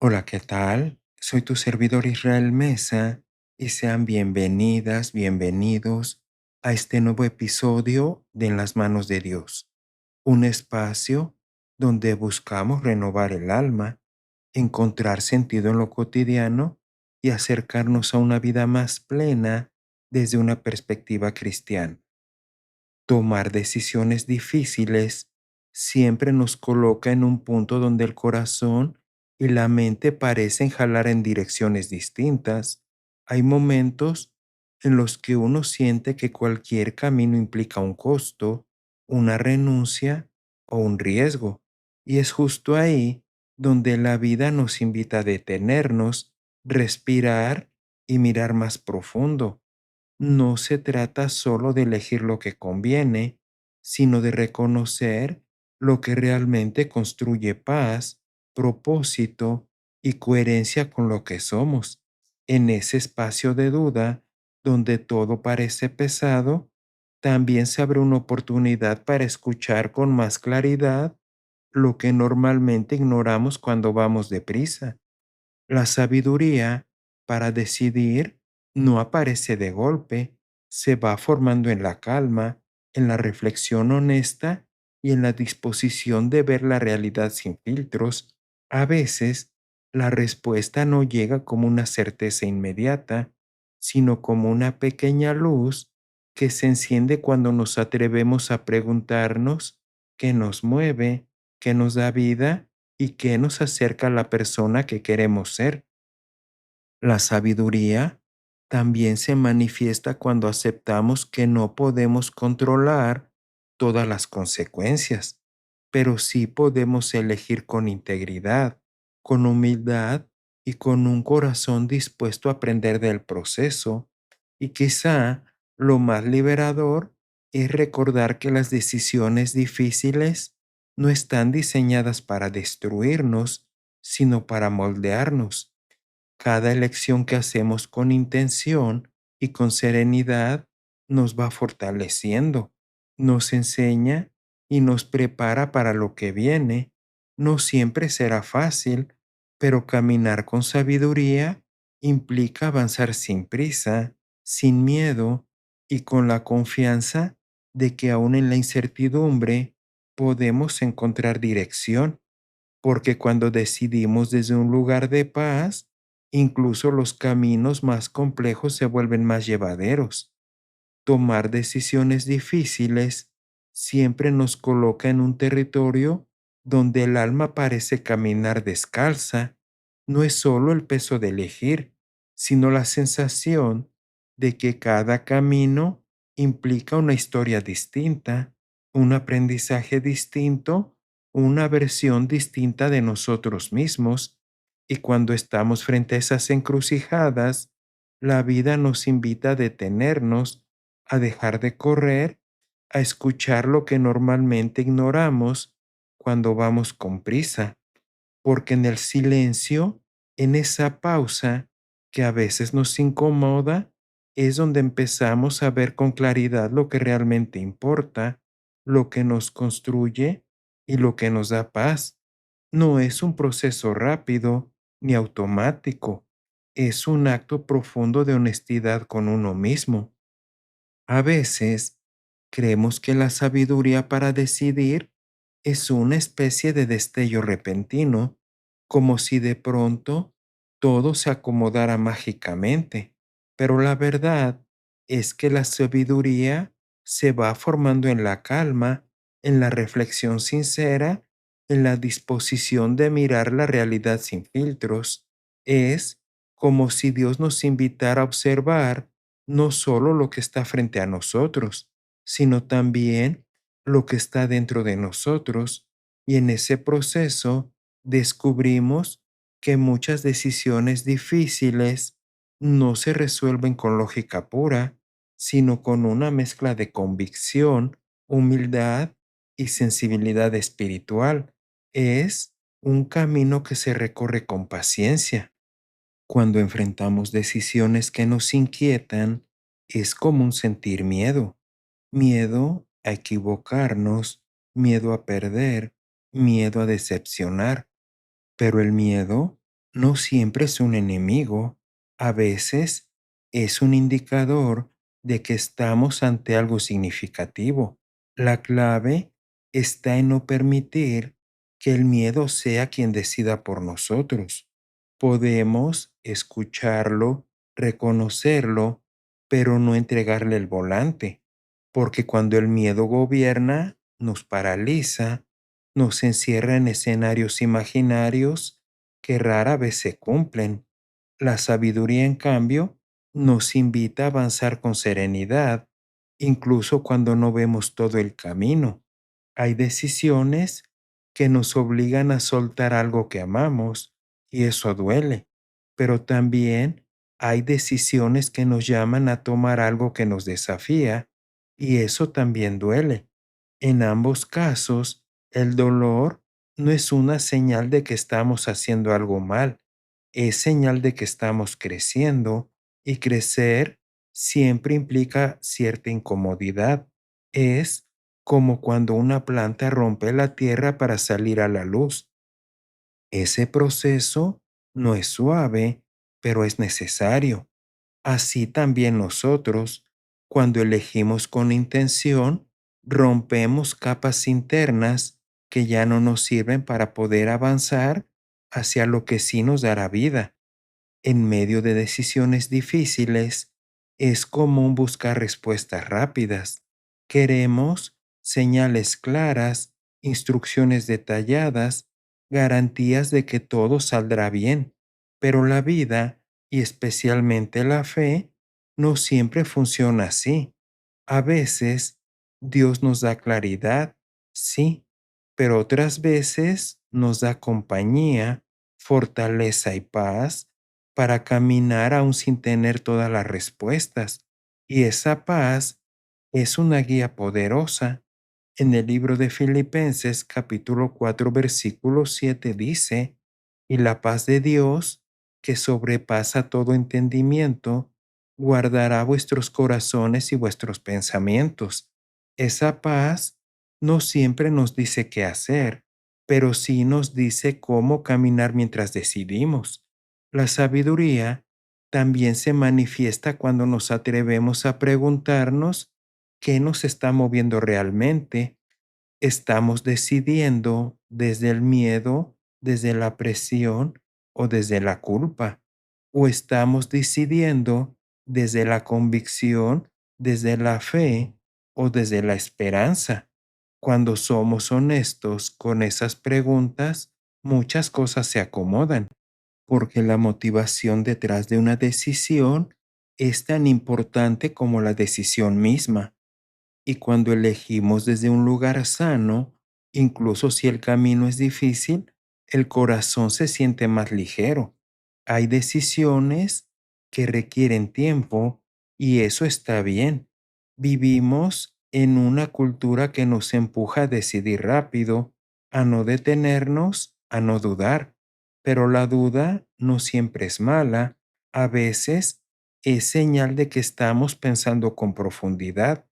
Hola, ¿qué tal? Soy tu servidor Israel Mesa y sean bienvenidas, bienvenidos a este nuevo episodio de En las manos de Dios, un espacio donde buscamos renovar el alma, encontrar sentido en lo cotidiano y acercarnos a una vida más plena desde una perspectiva cristiana. Tomar decisiones difíciles siempre nos coloca en un punto donde el corazón y la mente parecen jalar en direcciones distintas. Hay momentos en los que uno siente que cualquier camino implica un costo, una renuncia o un riesgo. Y es justo ahí donde la vida nos invita a detenernos, respirar y mirar más profundo. No se trata solo de elegir lo que conviene, sino de reconocer lo que realmente construye paz, propósito y coherencia con lo que somos. En ese espacio de duda, donde todo parece pesado, también se abre una oportunidad para escuchar con más claridad lo que normalmente ignoramos cuando vamos deprisa. La sabiduría para decidir no aparece de golpe, se va formando en la calma, en la reflexión honesta y en la disposición de ver la realidad sin filtros. A veces, la respuesta no llega como una certeza inmediata, sino como una pequeña luz que se enciende cuando nos atrevemos a preguntarnos qué nos mueve, qué nos da vida y qué nos acerca a la persona que queremos ser. La sabiduría también se manifiesta cuando aceptamos que no podemos controlar todas las consecuencias, pero sí podemos elegir con integridad, con humildad y con un corazón dispuesto a aprender del proceso. Y quizá lo más liberador es recordar que las decisiones difíciles no están diseñadas para destruirnos, sino para moldearnos. Cada elección que hacemos con intención y con serenidad nos va fortaleciendo, nos enseña y nos prepara para lo que viene. No siempre será fácil, pero caminar con sabiduría implica avanzar sin prisa, sin miedo y con la confianza de que aún en la incertidumbre podemos encontrar dirección, porque cuando decidimos desde un lugar de paz, incluso los caminos más complejos se vuelven más llevaderos. Tomar decisiones difíciles siempre nos coloca en un territorio donde el alma parece caminar descalza. No es solo el peso de elegir, sino la sensación de que cada camino implica una historia distinta, un aprendizaje distinto, una versión distinta de nosotros mismos. Y cuando estamos frente a esas encrucijadas, la vida nos invita a detenernos, a dejar de correr, a escuchar lo que normalmente ignoramos cuando vamos con prisa, porque en el silencio, en esa pausa que a veces nos incomoda, es donde empezamos a ver con claridad lo que realmente importa, lo que nos construye y lo que nos da paz. No es un proceso rápido ni automático, es un acto profundo de honestidad con uno mismo. A veces creemos que la sabiduría para decidir es una especie de destello repentino, como si de pronto todo se acomodara mágicamente. Pero la verdad es que la sabiduría se va formando en la calma, en la reflexión sincera, en la disposición de mirar la realidad sin filtros. Es como si Dios nos invitara a observar no solo lo que está frente a nosotros, sino también lo que está dentro de nosotros. Y en ese proceso descubrimos que muchas decisiones difíciles no se resuelven con lógica pura, sino con una mezcla de convicción, humildad y sensibilidad espiritual. Es un camino que se recorre con paciencia. Cuando enfrentamos decisiones que nos inquietan, es común sentir miedo, miedo a equivocarnos, miedo a perder, miedo a decepcionar, pero el miedo No siempre es un enemigo, a veces es un indicador de que estamos ante algo significativo. La clave está en no permitir que el miedo sea quien decida por nosotros. Podemos escucharlo, reconocerlo, pero no entregarle el volante, porque cuando el miedo gobierna, nos paraliza, nos encierra en escenarios imaginarios que rara vez se cumplen. La sabiduría, en cambio, nos invita a avanzar con serenidad, incluso cuando no vemos todo el camino. Hay decisiones que nos obligan a soltar algo que amamos, y eso duele, pero también hay decisiones que nos llaman a tomar algo que nos desafía, y eso también duele. En ambos casos, el dolor no es una señal de que estamos haciendo algo mal, es señal de que estamos creciendo, y crecer siempre implica cierta incomodidad. Es como cuando una planta rompe la tierra para salir a la luz. Ese proceso no es suave, pero es necesario. Así también nosotros, cuando elegimos con intención, rompemos capas internas que ya no nos sirven para poder avanzar hacia lo que sí nos dará vida. En medio de decisiones difíciles, es común buscar respuestas rápidas. Queremos señales claras, instrucciones detalladas, garantías de que todo saldrá bien. Pero la vida, y especialmente la fe, no siempre funciona así. A veces Dios nos da claridad, sí, pero otras veces nos da compañía, fortaleza y paz para caminar aún sin tener todas las respuestas. Y esa paz es una guía poderosa. En el libro de Filipenses capítulo 4 versículo 7 dice, y la paz de Dios, que sobrepasa todo entendimiento, guardará vuestros corazones y vuestros pensamientos. Esa paz no siempre nos dice qué hacer, pero sí nos dice cómo caminar mientras decidimos. La sabiduría también se manifiesta cuando nos atrevemos a preguntarnos qué nos está moviendo realmente. ¿Estamos decidiendo desde el miedo, desde la presión o desde la culpa? ¿O estamos decidiendo desde la convicción, desde la fe o desde la esperanza? Cuando somos honestos con esas preguntas, muchas cosas se acomodan, porque la motivación detrás de una decisión es tan importante como la decisión misma. Y cuando elegimos desde un lugar sano, incluso si el camino es difícil, el corazón se siente más ligero. Hay decisiones que requieren tiempo, y eso está bien. Vivimos en una cultura que nos empuja a decidir rápido, a no detenernos, a no dudar. Pero la duda no siempre es mala. A veces es señal de que estamos pensando con profundidad.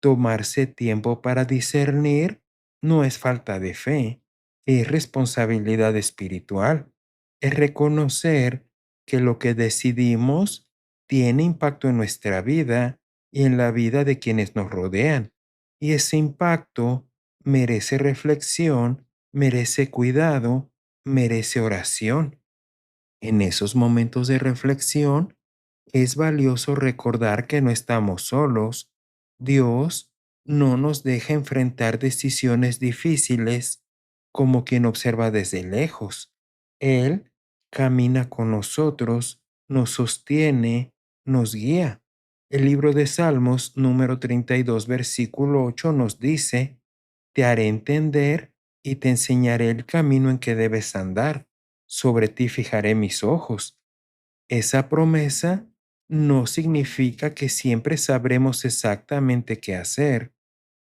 Tomarse tiempo para discernir no es falta de fe, es responsabilidad espiritual. Es reconocer que lo que decidimos tiene impacto en nuestra vida y en la vida de quienes nos rodean. Y ese impacto merece reflexión, merece cuidado, merece oración. En esos momentos de reflexión, es valioso recordar que no estamos solos. Dios no nos deja enfrentar decisiones difíciles como quien observa desde lejos. Él camina con nosotros, nos sostiene, nos guía. El libro de Salmos número 32 versículo 8 nos dice, te haré entender y te enseñaré el camino en que debes andar. Sobre ti fijaré mis ojos. Esa promesa no significa que siempre sabremos exactamente qué hacer,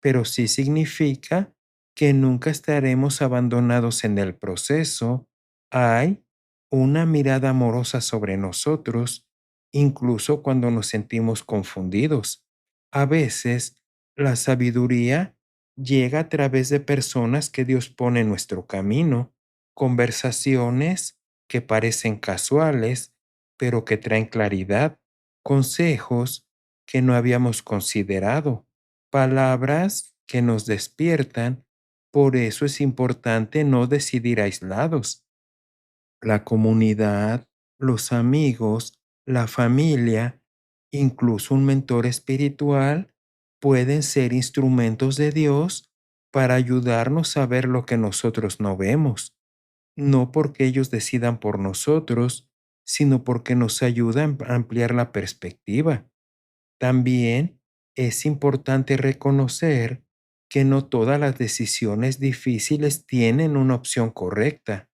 pero sí significa que nunca estaremos abandonados en el proceso. Hay una mirada amorosa sobre nosotros, incluso cuando nos sentimos confundidos. A veces, la sabiduría llega a través de personas que Dios pone en nuestro camino, conversaciones que parecen casuales, pero que traen claridad, consejos que no habíamos considerado, palabras que nos despiertan. Por eso es importante no decidir aislados. La comunidad, los amigos, la familia, incluso un mentor espiritual, pueden ser instrumentos de Dios para ayudarnos a ver lo que nosotros no vemos, no porque ellos decidan por nosotros, sino porque nos ayudan a ampliar la perspectiva. También es importante reconocer que no todas las decisiones difíciles tienen una opción correcta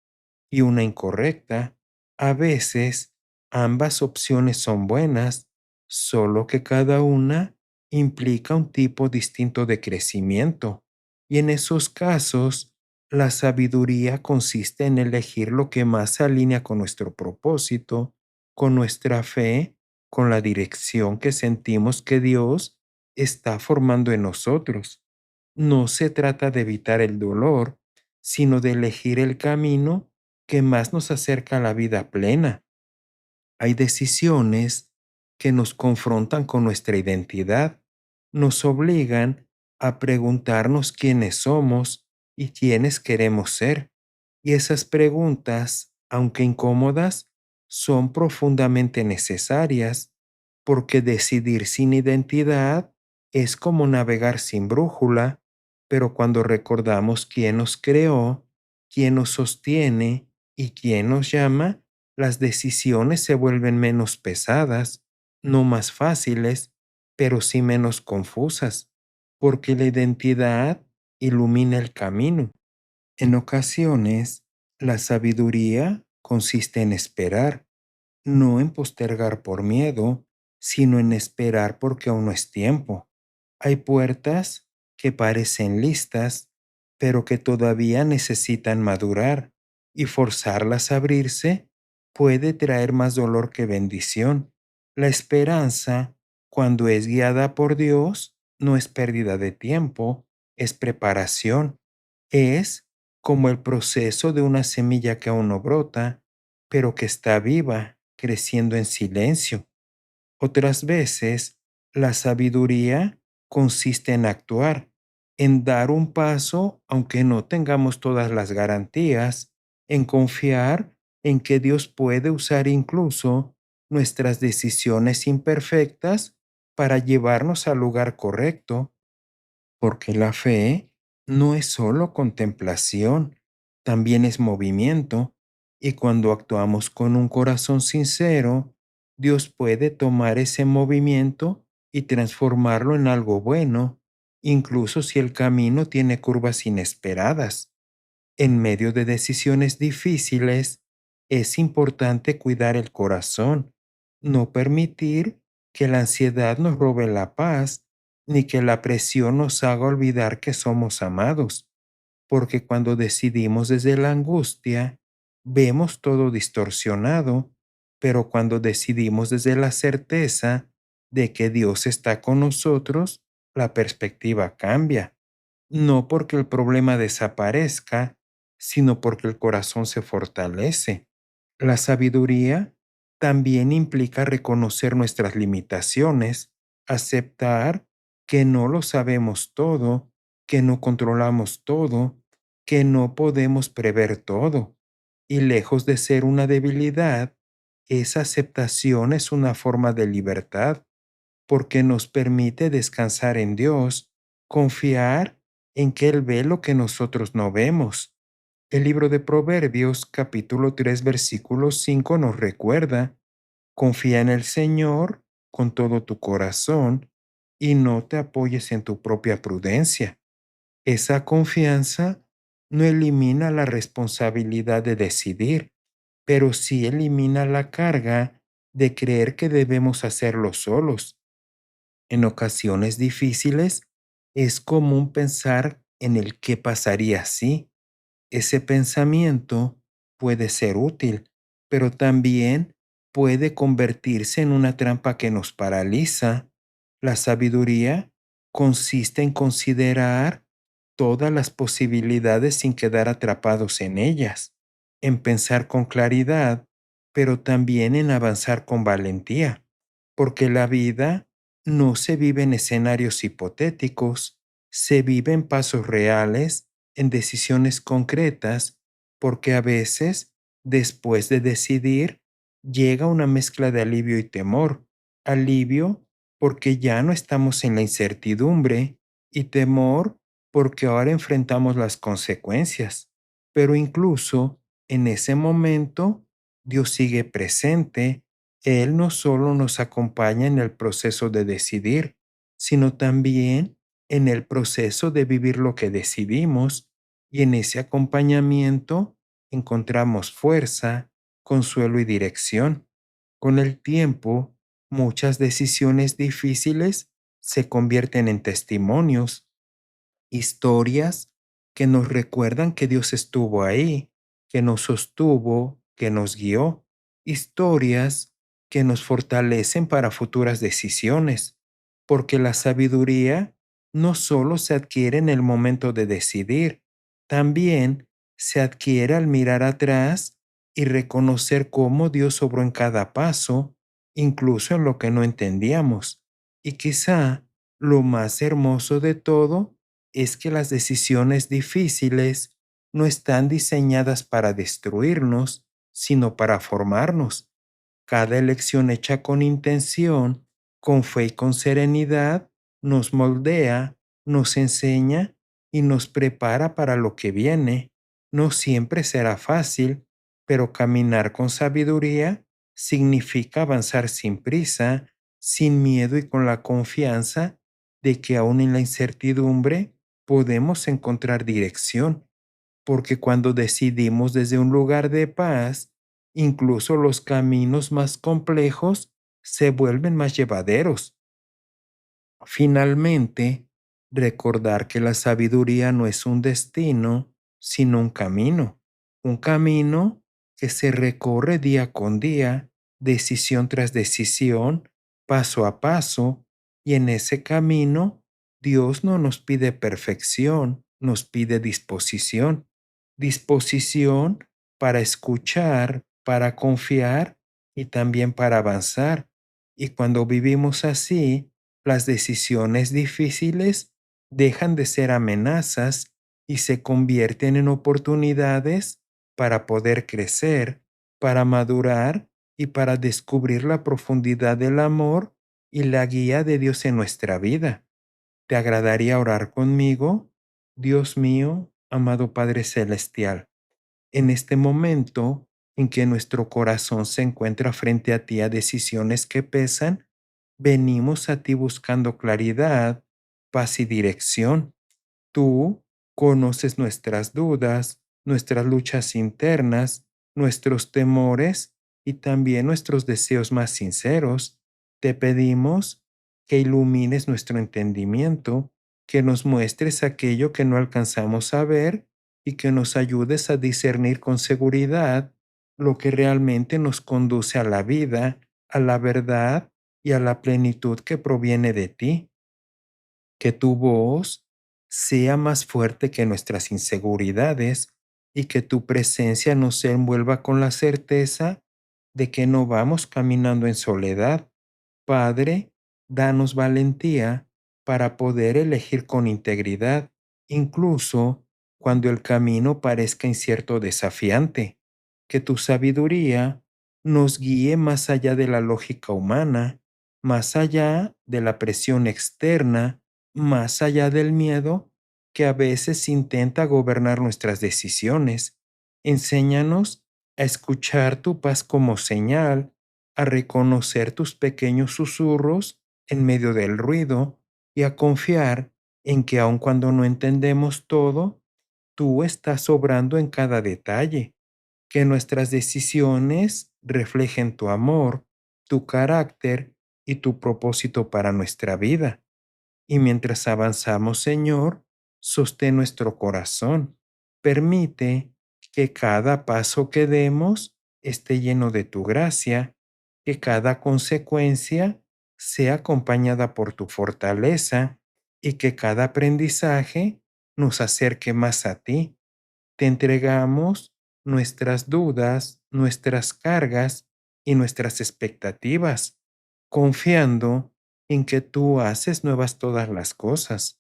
y una incorrecta. A veces ambas opciones son buenas, solo que cada una implica un tipo distinto de crecimiento. Y en esos casos, la sabiduría consiste en elegir lo que más se alinea con nuestro propósito, con nuestra fe, con la dirección que sentimos que Dios está formando en nosotros. No se trata de evitar el dolor, sino de elegir el camino que más nos acerca a la vida plena. Hay decisiones que nos confrontan con nuestra identidad, nos obligan a preguntarnos quiénes somos y quiénes queremos ser. Y esas preguntas, aunque incómodas, son profundamente necesarias, porque decidir sin identidad es como navegar sin brújula, pero cuando recordamos quién nos creó, quién nos sostiene y quién nos llama, las decisiones se vuelven menos pesadas, no más fáciles, pero sí menos confusas, porque la identidad ilumina el camino. En ocasiones, la sabiduría consiste en esperar, no en postergar por miedo, sino en esperar porque aún no es tiempo. Hay puertas que parecen listas, pero que todavía necesitan madurar, y forzarlas a abrirse puede traer más dolor que bendición. La esperanza, cuando es guiada por Dios, no es pérdida de tiempo, es preparación. Es como el proceso de una semilla que aún no brota, pero que está viva, creciendo en silencio. Otras veces, la sabiduría consiste en actuar, en dar un paso aunque no tengamos todas las garantías, en confiar en que Dios puede usar incluso nuestras decisiones imperfectas para llevarnos al lugar correcto, porque la fe no es solo contemplación, también es movimiento, y cuando actuamos con un corazón sincero, Dios puede tomar ese movimiento y transformarlo en algo bueno, incluso si el camino tiene curvas inesperadas. En medio de decisiones difíciles, es importante cuidar el corazón, no permitir que la ansiedad nos robe la paz, ni que la presión nos haga olvidar que somos amados, porque cuando decidimos desde la angustia, vemos todo distorsionado, pero cuando decidimos desde la certeza de que Dios está con nosotros, la perspectiva cambia, no porque el problema desaparezca, sino porque el corazón se fortalece. La sabiduría también implica reconocer nuestras limitaciones, aceptar que no lo sabemos todo, que no controlamos todo, que no podemos prever todo. Y lejos de ser una debilidad, esa aceptación es una forma de libertad, porque nos permite descansar en Dios, confiar en que Él ve lo que nosotros no vemos. El libro de Proverbios capítulo 3 versículo 5 nos recuerda: confía en el Señor con todo tu corazón y no te apoyes en tu propia prudencia. Esa confianza no elimina la responsabilidad de decidir, pero sí elimina la carga de creer que debemos hacerlo solos. En ocasiones difíciles, es común pensar en el qué pasaría si. Ese pensamiento puede ser útil, pero también puede convertirse en una trampa que nos paraliza. La sabiduría consiste en considerar todas las posibilidades sin quedar atrapados en ellas, en pensar con claridad, pero también en avanzar con valentía, porque la vida no se vive en escenarios hipotéticos, se vive en pasos reales, en decisiones concretas, porque a veces, después de decidir, llega una mezcla de alivio y temor. Alivio porque ya no estamos en la incertidumbre y temor porque ahora enfrentamos las consecuencias. Pero incluso en ese momento, Dios sigue presente. Él no solo nos acompaña en el proceso de decidir, sino también en el proceso de vivir lo que decidimos, y en ese acompañamiento encontramos fuerza, consuelo y dirección. Con el tiempo, muchas decisiones difíciles se convierten en testimonios, historias que nos recuerdan que Dios estuvo ahí, que nos sostuvo, que nos guió, historias que nos fortalecen para futuras decisiones, porque la sabiduría no solo se adquiere en el momento de decidir, también se adquiere al mirar atrás y reconocer cómo Dios obró en cada paso, incluso en lo que no entendíamos. Y quizá lo más hermoso de todo es que las decisiones difíciles no están diseñadas para destruirnos, sino para formarnos. Cada elección hecha con intención, con fe y con serenidad, nos moldea, nos enseña y nos prepara para lo que viene. No siempre será fácil, pero caminar con sabiduría significa avanzar sin prisa, sin miedo y con la confianza de que aún en la incertidumbre podemos encontrar dirección, porque cuando decidimos desde un lugar de paz, incluso los caminos más complejos se vuelven más llevaderos. Finalmente, recordar que la sabiduría no es un destino, sino un camino que se recorre día con día, decisión tras decisión, paso a paso, y en ese camino Dios no nos pide perfección, nos pide disposición, disposición para escuchar, para confiar y también para avanzar. Y cuando vivimos así, las decisiones difíciles dejan de ser amenazas y se convierten en oportunidades para poder crecer, para madurar y para descubrir la profundidad del amor y la guía de Dios en nuestra vida. ¿Te agradaría orar conmigo? Dios mío, amado Padre Celestial, en este momento en que nuestro corazón se encuentra frente a ti a decisiones que pesan, venimos a ti buscando claridad, paz y dirección. Tú conoces nuestras dudas, nuestras luchas internas, nuestros temores y también nuestros deseos más sinceros. Te pedimos que ilumines nuestro entendimiento, que nos muestres aquello que no alcanzamos a ver y que nos ayudes a discernir con seguridad lo que realmente nos conduce a la vida, a la verdad y a la plenitud que proviene de ti. Que tu voz sea más fuerte que nuestras inseguridades y que tu presencia nos envuelva con la certeza de que no vamos caminando en soledad. Padre, danos valentía para poder elegir con integridad, incluso cuando el camino parezca incierto o desafiante. Que tu sabiduría nos guíe más allá de la lógica humana, más allá de la presión externa, más allá del miedo que a veces intenta gobernar nuestras decisiones. Enséñanos a escuchar tu paz como señal, a reconocer tus pequeños susurros en medio del ruido y a confiar en que aun cuando no entendemos todo, tú estás obrando en cada detalle. Que nuestras decisiones reflejen tu amor, tu carácter y tu propósito para nuestra vida. Y mientras avanzamos, Señor, sostén nuestro corazón. Permite que cada paso que demos esté lleno de tu gracia, que cada consecuencia sea acompañada por tu fortaleza y que cada aprendizaje nos acerque más a ti. Te entregamos nuestras dudas, nuestras cargas y nuestras expectativas, confiando en que tú haces nuevas todas las cosas,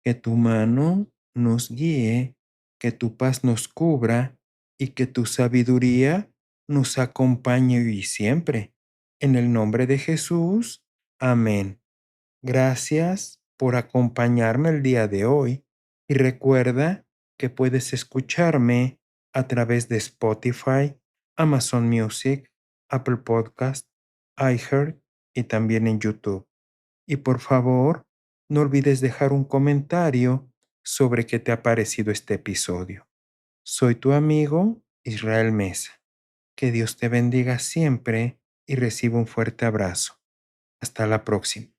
que tu mano nos guíe, que tu paz nos cubra y que tu sabiduría nos acompañe hoy y siempre. En el nombre de Jesús, amén. Gracias por acompañarme el día de hoy y recuerda que puedes escucharme a través de Spotify, Amazon Music, Apple Podcast, iHeart y también en YouTube. Y por favor, no olvides dejar un comentario sobre qué te ha parecido este episodio. Soy tu amigo Israel Mesa. Que Dios te bendiga siempre y reciba un fuerte abrazo. Hasta la próxima.